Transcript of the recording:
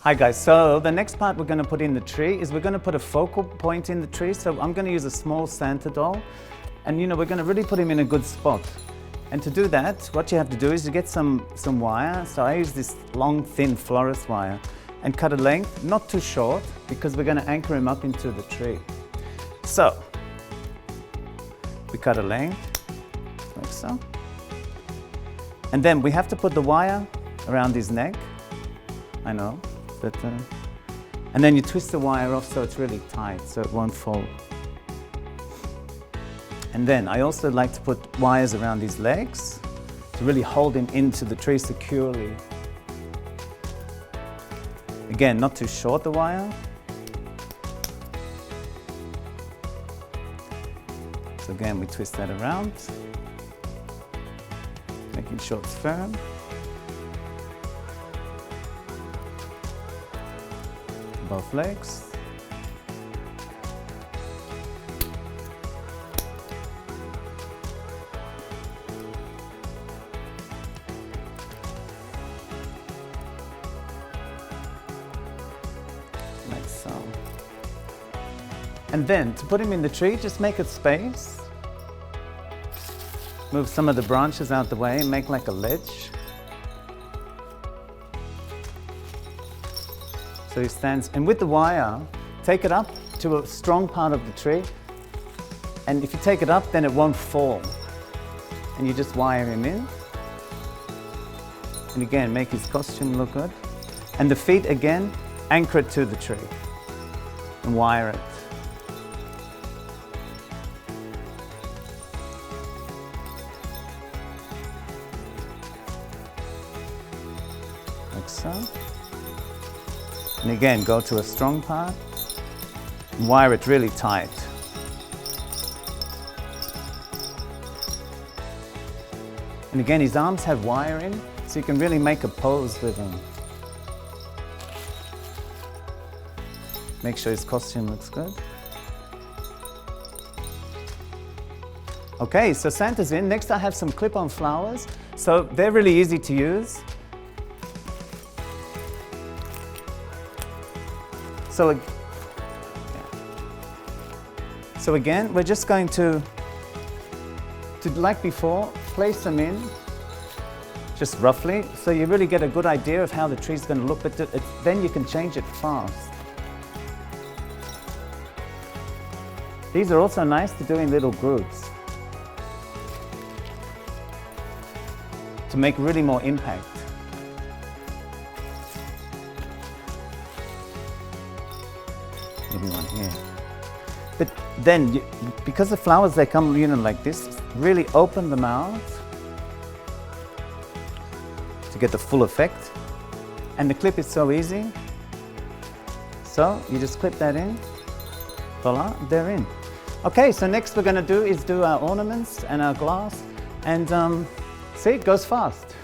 Hi guys, so the next part we're going to put in the tree is we're going to put a focal point in the tree. So I'm going to use a small Santa doll, and we're going to really put him in a good spot. And to do that, what you have to do is you get some wire. So I use this long thin florist wire and cut a length, not too short, because we're going to anchor him up into the tree. So we cut a length like so, and then we have to put the wire around his neck. I know. But, and then you twist the wire off so it's really tight so it won't fall. And then I also like to put wires around his legs to really hold him into the tree securely. Again, not too short the wire. So again, we twist that around, making sure it's firm. Both legs. Like so. And then to put him in the tree, just make a space. Move some of the branches out the way and make like a ledge. So he stands, and with the wire, take it up to a strong part of the tree, and if you take it up, then it won't fall. And you just wire him in. And again, make his costume look good. And the feet, again, anchor it to the tree and wire it. Like so. And again, go to a strong part and wire it really tight. And again, his arms have wire in, so you can really make a pose with him. Make sure his costume looks good. Okay, so Santa's in. Next I have some clip-on flowers. So they're really easy to use. So again, we're just going to like before, place them in just roughly, so you really get a good idea of how the tree's going to look, but then you can change it fast. These are also nice to do in little groups to make really more impact. Maybe one here. But then, because the flowers, they come like this, really open them out to get the full effect. And the clip is so easy. So you just clip that in. Voila, they're in. Okay, so next we're going to do is do our ornaments and our glass. And see, it goes fast.